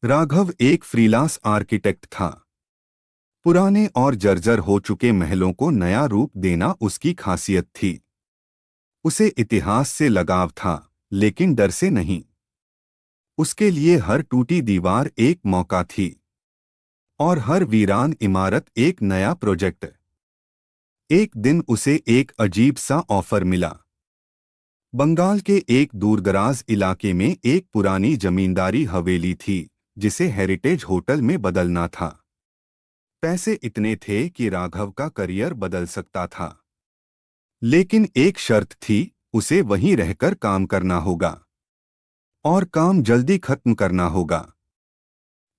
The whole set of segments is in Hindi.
राघव एक फ्रीलांस आर्किटेक्ट था। पुराने और जर्जर हो चुके महलों को नया रूप देना उसकी खासियत थी। उसे इतिहास से लगाव था, लेकिन डर से नहीं। उसके लिए हर टूटी दीवार एक मौका थी और हर वीरान इमारत एक नया प्रोजेक्ट। एक दिन उसे एक अजीब सा ऑफर मिला। बंगाल के एक दूरदराज इलाके में एक पुरानी जमींदारी हवेली थी, जिसे हेरिटेज होटल में बदलना था। पैसे इतने थे कि राघव का करियर बदल सकता था, लेकिन एक शर्त थी, उसे वहीं रहकर काम करना होगा और काम जल्दी खत्म करना होगा।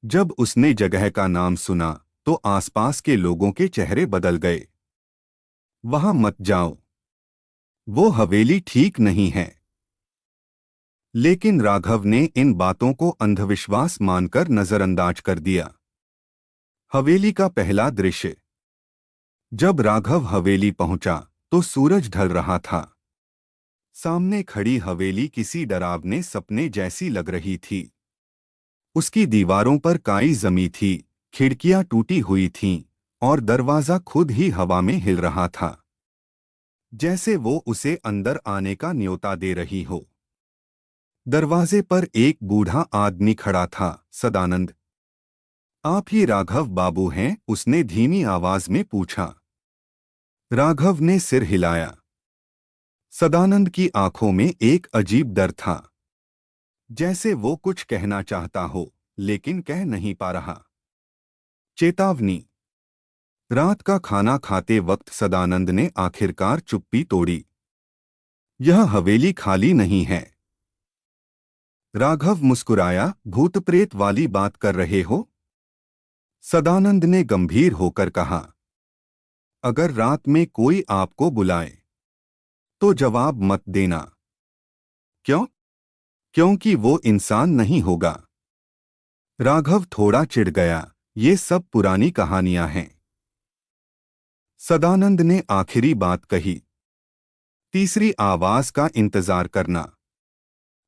जब उसने जगह का नाम सुना तो आसपास के लोगों के चेहरे बदल गए। वहां मत जाओ, वो हवेली ठीक नहीं है। लेकिन राघव ने इन बातों को अंधविश्वास मानकर नजरअंदाज कर दिया। हवेली का पहला दृश्य। जब राघव हवेली पहुंचा तो सूरज ढल रहा था। सामने खड़ी हवेली किसी डरावने सपने जैसी लग रही थी। उसकी दीवारों पर काई जमी थी, खिड़कियां टूटी हुई थीं और दरवाजा खुद ही हवा में हिल रहा था, जैसे वो उसे अंदर आने का न्योता दे रही हो। दरवाजे पर एक बूढ़ा आदमी खड़ा था। सदानंद, आप ही राघव बाबू हैं? उसने धीमी आवाज में पूछा। राघव ने सिर हिलाया। सदानंद की आंखों में एक अजीब डर था, जैसे वो कुछ कहना चाहता हो लेकिन कह नहीं पा रहा। चेतावनी। रात का खाना खाते वक्त सदानंद ने आखिरकार चुप्पी तोड़ी। यह हवेली खाली नहीं है। राघव मुस्कुराया। भूत प्रेत वाली बात कर रहे हो? सदानंद ने गंभीर होकर कहा। अगर रात में कोई आपको बुलाए तो जवाब मत देना। क्यों? क्योंकि वो इंसान नहीं होगा। राघव थोड़ा चिढ़ गया। ये सब पुरानी कहानियां हैं। सदानंद ने आखिरी बात कही। तीसरी आवाज का इंतजार करना।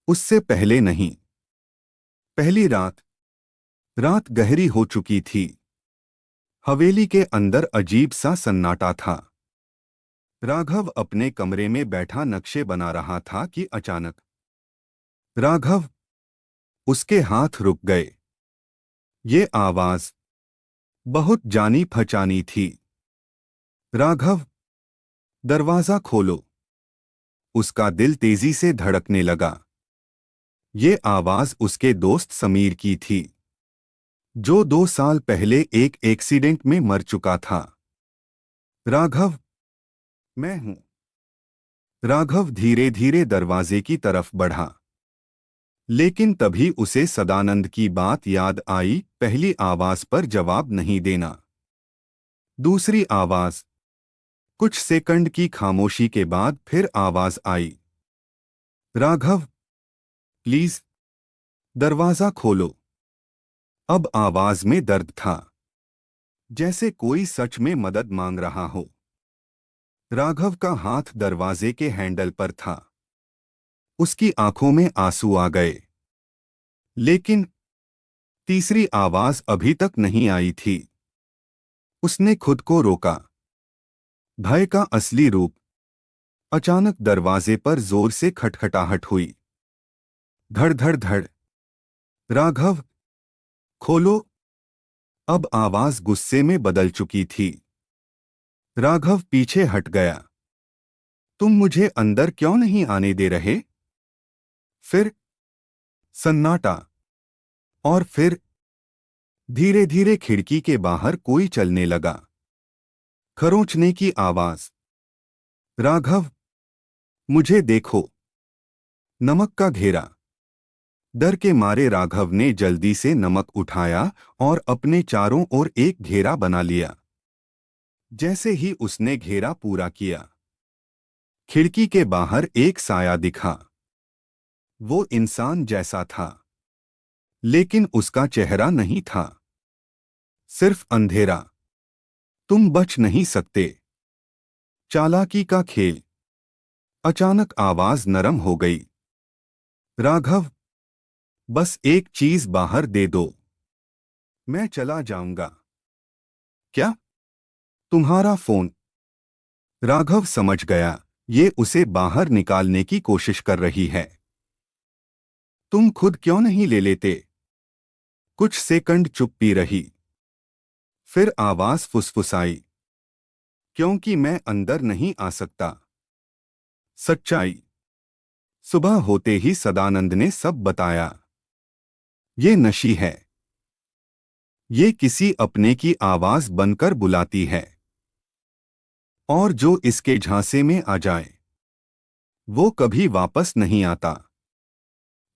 उससे पहले नहीं। पहली रात। रात गहरी हो चुकी थी। हवेली के अंदर अजीब सा सन्नाटा था। राघव अपने कमरे में बैठा नक्शे बना रहा था कि अचानक राघव, उसके हाथ रुक गए। ये आवाज बहुत जानी पहचानी थी। राघव, दरवाजा खोलो। उसका दिल तेजी से धड़कने लगा। ये आवाज उसके दोस्त समीर की थी, जो 2 साल पहले एक एक्सीडेंट में मर चुका था। राघव, मैं हूं। राघव धीरे धीरे दरवाजे की तरफ बढ़ा, लेकिन तभी उसे सदानंद की बात याद आई। पहली आवाज पर जवाब नहीं देना। दूसरी आवाज। कुछ सेकंड की खामोशी के बाद फिर आवाज आई। राघव, प्लीज, दरवाजा खोलो। अब आवाज में दर्द था, जैसे कोई सच में मदद मांग रहा हो। राघव का हाथ दरवाजे के हैंडल पर था। उसकी आंखों में आंसू आ गए। लेकिन तीसरी आवाज अभी तक नहीं आई थी। उसने खुद को रोका। भय का असली रूप। अचानक दरवाजे पर जोर से खटखटाहट हुई। धड़ धड़ धड़। राघव, खोलो। अब आवाज गुस्से में बदल चुकी थी। राघव पीछे हट गया। तुम मुझे अंदर क्यों नहीं आने दे रहे? फिर सन्नाटा। और फिर धीरे धीरे खिड़की के बाहर कोई चलने लगा। खरोंचने की आवाज। राघव, मुझे देखो। नमक का घेरा। डर के मारे राघव ने जल्दी से नमक उठाया और अपने चारों ओर एक घेरा बना लिया। जैसे ही उसने घेरा पूरा किया, खिड़की के बाहर एक साया दिखा। वो इंसान जैसा था, लेकिन उसका चेहरा नहीं था, सिर्फ अंधेरा। तुम बच नहीं सकते। चालाकी का खेल। अचानक आवाज नरम हो गई। राघव, बस एक चीज बाहर दे दो। मैं चला जाऊंगा। क्या? तुम्हारा फोन? राघव समझ गया, ये उसे बाहर निकालने की कोशिश कर रही है। तुम खुद क्यों नहीं ले लेते? कुछ सेकंड चुप्पी रही। फिर आवाज फुसफुसाई, क्योंकि मैं अंदर नहीं आ सकता। सच्चाई। सुबह होते ही सदानंद ने सब बताया। ये नशी है। ये किसी अपने की आवाज बनकर बुलाती है, और जो इसके झांसे में आ जाए वो कभी वापस नहीं आता।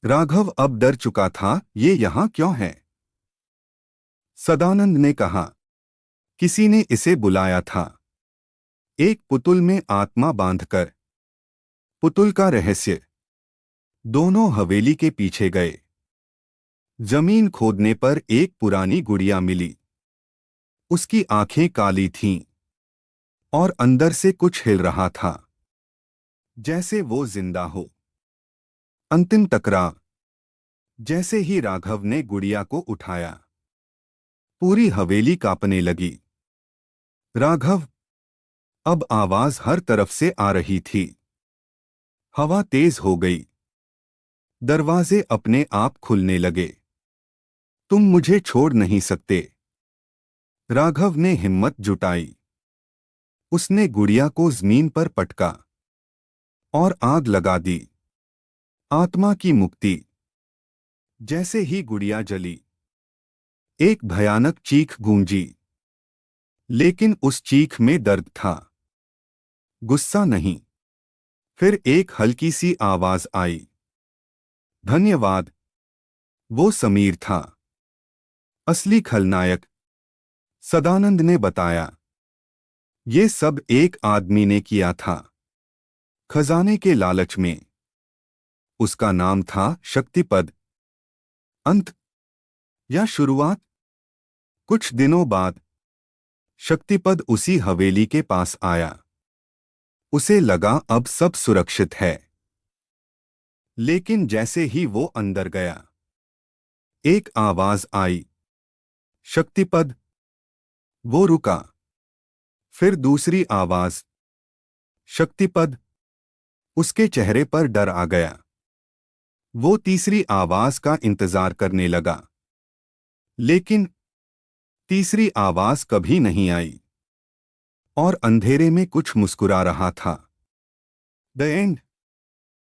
राघव अब डर चुका था, ये यहां क्यों है? सदानंद ने कहा, किसी ने इसे बुलाया था, एक पुतुल में आत्मा बांधकर। पुतुल का रहस्य। दोनों हवेली के पीछे गए। जमीन खोदने पर एक पुरानी गुड़िया मिली। उसकी आंखें काली थीं और अंदर से कुछ हिल रहा था, जैसे वो जिंदा हो। अंतिम टकराव। जैसे ही राघव ने गुड़िया को उठाया, पूरी हवेली कांपने लगी। राघव। अब आवाज हर तरफ से आ रही थी। हवा तेज हो गई। दरवाजे अपने आप खुलने लगे। तुम मुझे छोड़ नहीं सकते। राघव ने हिम्मत जुटाई। उसने गुड़िया को जमीन पर पटका और आग लगा दी। आत्मा की मुक्ति। जैसे ही गुड़िया जली, एक भयानक चीख गूंजी। लेकिन उस चीख में दर्द था, गुस्सा नहीं। फिर एक हल्की सी आवाज आई, धन्यवाद। वो समीर था, असली खलनायक। सदानंद ने बताया, ये सब एक आदमी ने किया था, खजाने के लालच में। उसका नाम था शक्तिपद। अंत या शुरुआत? कुछ दिनों बाद शक्तिपद उसी हवेली के पास आया। उसे लगा अब सब सुरक्षित है। लेकिन जैसे ही वो अंदर गया, एक आवाज आई, शक्तिपद। वो रुका। फिर दूसरी आवाज, शक्तिपद। उसके चेहरे पर डर आ गया। वो तीसरी आवाज का इंतजार करने लगा, लेकिन तीसरी आवाज कभी नहीं आई। और अंधेरे में कुछ मुस्कुरा रहा था। The end.